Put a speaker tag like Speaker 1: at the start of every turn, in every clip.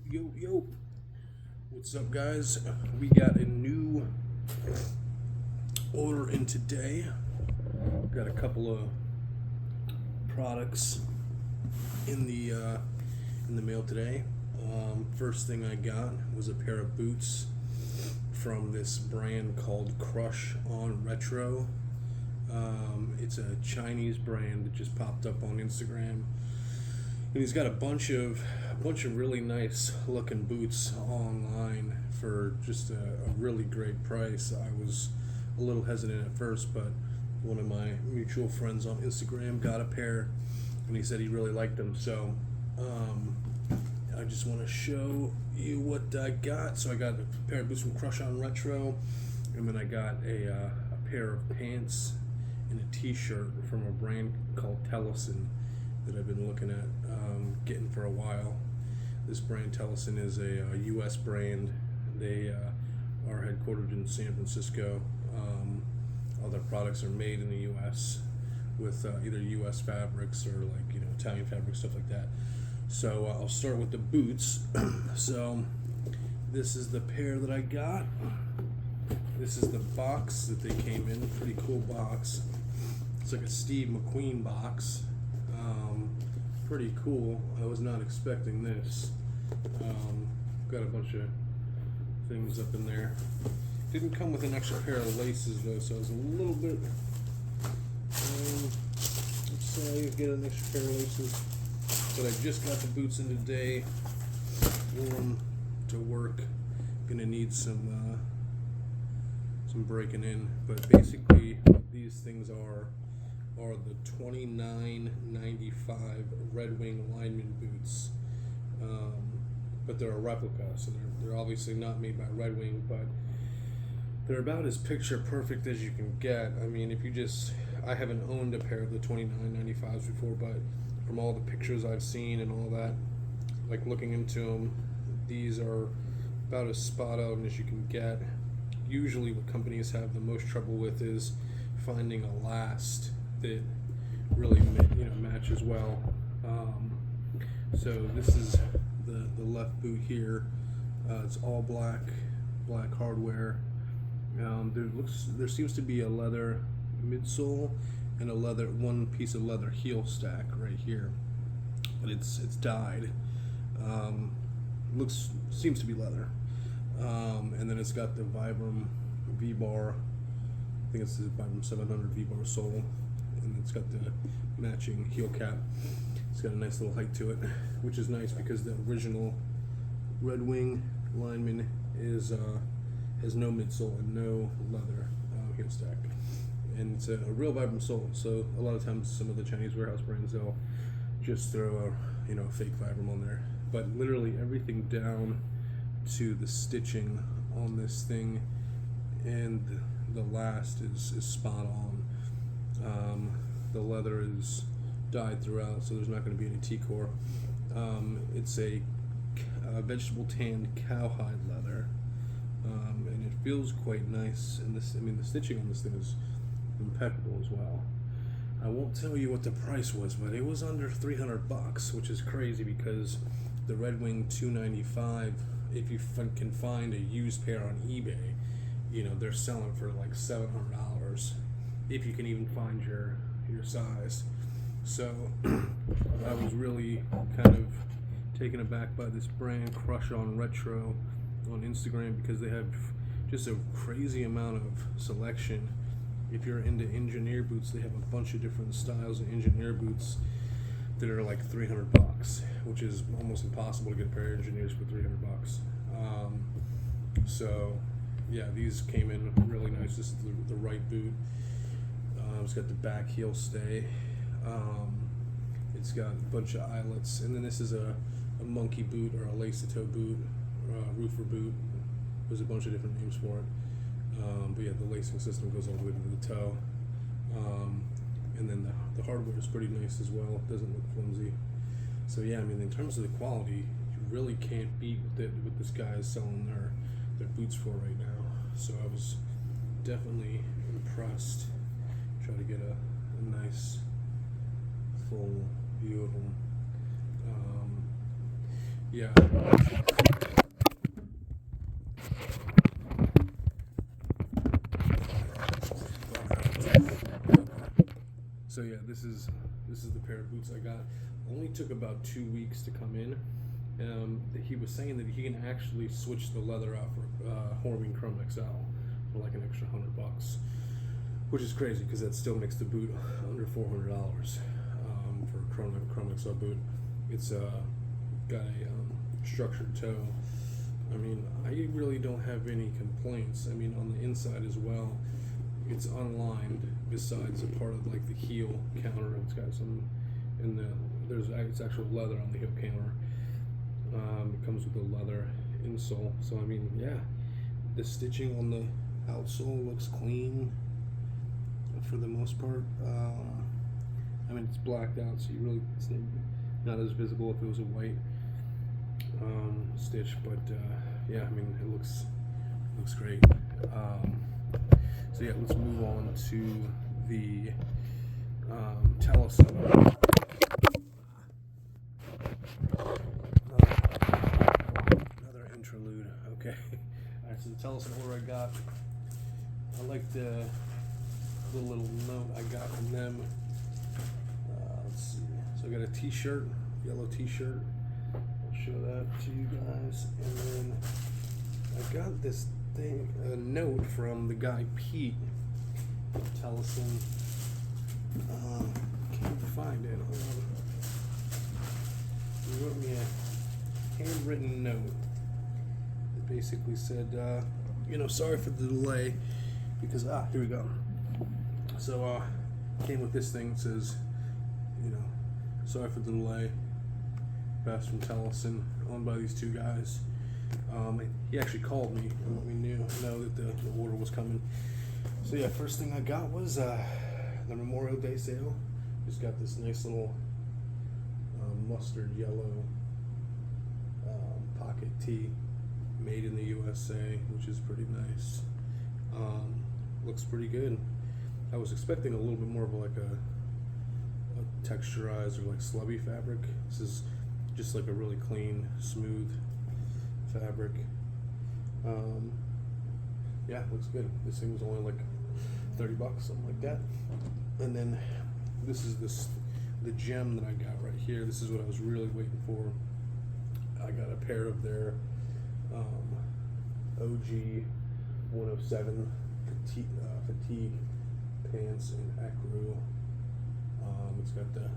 Speaker 1: Yo. What's up, guys? We got a new order in today. Got a couple of products in the mail today. First thing I got was a pair of boots from this brand called Crush on Retro. It's a Chinese brand that just popped up on Instagram. And he's got a bunch of really nice looking boots online for just a really great price. I was a little hesitant at first, but one of my mutual friends on Instagram got a pair, and he said he really liked them. So I just want to show you what I got. So I got a pair of boots from Crush on Retro, and then I got a pair of pants and a t-shirt from a brand called Tellason that I've been looking at getting for a while. This brand, Tellason, is a U.S. brand. They are headquartered in San Francisco. All their products are made in the U.S. with either U.S. fabrics or Italian fabrics, stuff like that. So I'll start with the boots. So this is the pair that I got. This is the box that they came in. Pretty cool box. It's like a Steve McQueen box. Pretty cool. I was not expecting this. Got a bunch of things up in there. Didn't come with an extra pair of laces though, so I was a little bit sorry to get an extra pair of laces. But I just got the boots in today. Wore them to work. Gonna need some breaking in. But basically, what these things are the $29.95 Red Wing lineman boots, but they're a replica, so they're obviously not made by Red Wing, but they're about as picture perfect as you can get. I mean, I haven't owned a pair of the $29.95s before, but from all the pictures I've seen and all that, like looking into them, these are about as spot on as you can get. Usually what companies have the most trouble with is finding a last that really matches well. So this is the left boot here. It's all black hardware. There seems to be a leather midsole and one piece of leather heel stack right here, but it's dyed. Seems to be leather. And then it's got the Vibram V-bar. I think it's the Vibram 700 V-bar sole, and it's got the matching heel cap. It's got a nice little height to it, which is nice because the original Red Wing lineman has no midsole and no leather heel stack, and it's a real Vibram sole. So a lot of times, some of the Chinese warehouse brands, they'll just throw a fake Vibram on there, but literally everything down to the stitching on this thing and the last is spot on. The leather is dyed throughout, so there's not going to be any T-core. It's a vegetable tanned cowhide leather, and it feels quite nice. And the stitching on this thing is impeccable as well. I won't tell you what the price was, but it was under $300, which is crazy because the Red Wing $295. If you can find a used pair on eBay, they're selling for like $700 if you can even find your size. So I was really kind of taken aback by this brand Crush on Retro on Instagram because they have just a crazy amount of selection. If you're into engineer boots, they have a bunch of different styles of engineer boots that are like $300, which is almost impossible to get a pair of engineers for $300. So yeah, these came in really nice. This is the right boot. It's got the back heel stay. It's got a bunch of eyelets, and then this is a monkey boot or a lace-toe boot, roofer boot. There's a bunch of different names for it. But yeah, the lacing system goes all the way to the toe. And then the hardware is pretty nice as well. It doesn't look flimsy. So yeah, in terms of the quality, you really can't beat what this guy is selling their boots for right now. So I was definitely impressed. Try to get a nice full view of them. yeah. So yeah, this is the pair of boots I got. Only took about 2 weeks to come in. He was saying that he can actually switch the leather out for Horween Chrome XL for like an extra $100, which is crazy because that still makes the boot under $400 for a Chrome XL boot. It's got a structured toe. I mean, I really don't have any complaints. I mean, on the inside as well, it's unlined besides a part of like the heel counter. It's got some in the it's actual leather on the heel counter. It comes with a leather insole. So I mean, yeah, the stitching on the outsole looks clean for the most part. I mean, it's blacked out, so it's not as visible if it was a white stitch. But yeah, I mean, it looks great. So yeah, let's move on to the Tellason. Another interlude. Okay. All right. So the Tellason order I got. I like the little note I got from them. Let's see. So I got a T-shirt, yellow T-shirt. I'll show that to you guys, and then I got this thing, a note from the guy Pete Tellason. Can't find it. He wrote me a handwritten note that basically said, sorry for the delay, because here we go. So came with this thing. It says, sorry for the delay. Fast from Tellason, owned by these two guys. He actually called me and let me know that the order was coming. So yeah, first thing I got was the Memorial Day sale. Just got this nice little mustard yellow pocket tee, made in the USA, which is pretty nice. Looks pretty good. I was expecting a little bit more of like a texturized or like slubby fabric. This is just like a really clean, smooth fabric. Yeah, looks good. This thing was only like $30, something like that. And then this is the gem that I got right here. This is what I was really waiting for. I got a pair of their OG 107 fatigue pants in ecru. It's got the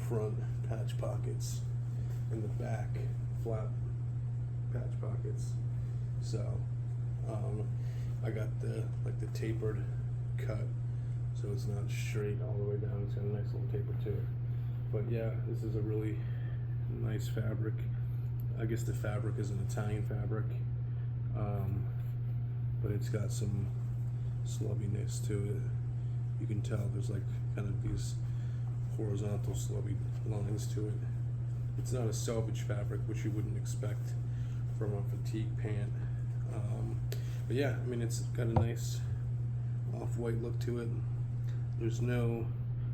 Speaker 1: front patch pockets and the back flat patch pockets. So I got the tapered cut, so it's not straight all the way down. It's got a nice little taper to it. But yeah, this is a really nice fabric. I guess the fabric is an Italian fabric, but it's got some slubbiness to it. You can tell there's like kind of these horizontal slubby lines to it. It's not a selvage fabric, which you wouldn't expect from a fatigue pant. But yeah, I mean, it's got a nice off-white look to it. There's no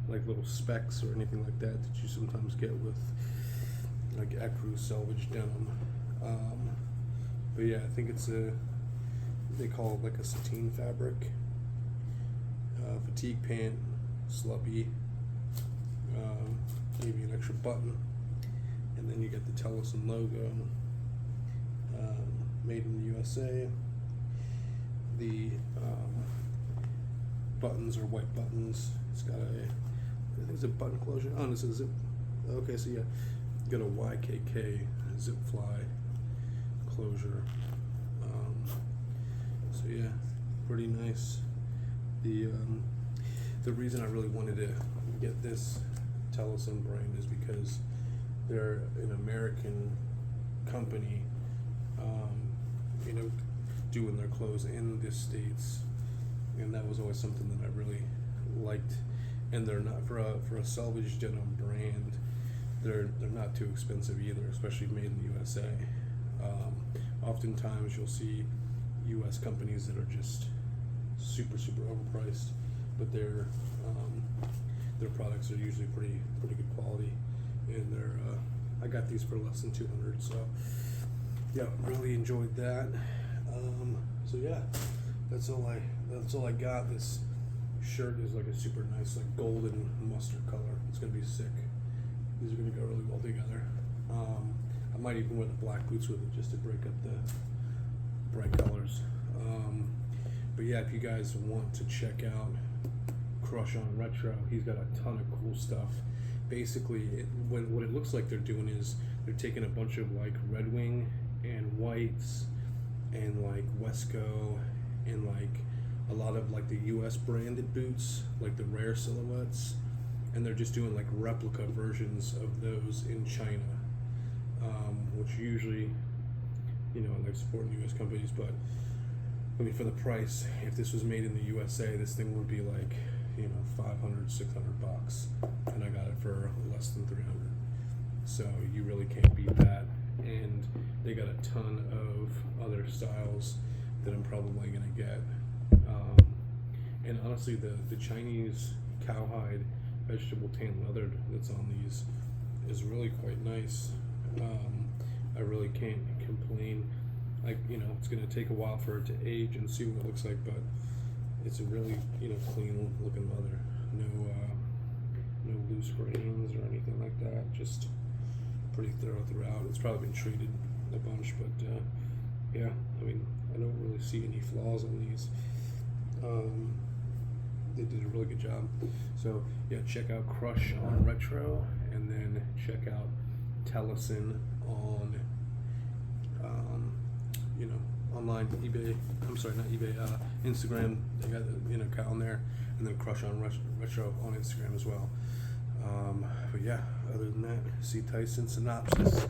Speaker 1: like little specks or anything like that you sometimes get with like ecru selvage denim. But yeah, I think it's they call it like a sateen fabric. Fatigue pant, slubby, maybe an extra button, and then you get the Tellason logo, made in the USA. The buttons are white buttons. It's got I think it's a button closure. Oh, this is zip. Okay, so yeah, you got a YKK zip fly closure. So yeah, pretty nice. The reason I really wanted to get this Tellason brand is because they're an American company, doing their clothes in the States, and that was always something that I really liked. And they're not for a salvage denim brand. They're not too expensive either, especially made in the USA. Oftentimes you'll see U.S. companies that are just super overpriced, but their products are usually pretty good quality, and I got these for less than 200. So yeah, really enjoyed that. So yeah, that's all I got. This shirt is like a super nice like golden mustard color. It's gonna be sick. These are gonna go really well together. I might even wear the black boots with it just to break up the bright colors. But yeah, if you guys want to check out Crush on Retro, he's got a ton of cool stuff. Basically, what it looks like they're doing is they're taking a bunch of like Red Wing and Whites and like Wesco and like a lot of like the US branded boots, like the rare silhouettes, and they're just doing like replica versions of those in China, which usually, you know, like supporting US companies. But I mean, for the price, if this was made in the USA, this thing would be like, you know, 500, 600 bucks, and I got it for less than 300. So you really can't beat that. And they got a ton of other styles that I'm probably gonna get. And honestly, the Chinese cowhide vegetable tan leather that's on these is really quite nice. I really can't complain. Like, you know, it's gonna take a while for it to age and see what it looks like, but it's a really, you know, clean looking leather. No loose grains or anything like that. Just pretty thorough throughout. It's probably been treated a bunch, but yeah, I mean, I don't really see any flaws on these. They did a really good job. So yeah, check out Crush on Retro, and then check out Tellason on you know, online, eBay. I'm sorry, not eBay. Instagram. They got the, you know, account on there, and then Crush on Retro on Instagram as well. But yeah, other than that, see Tyson synopsis.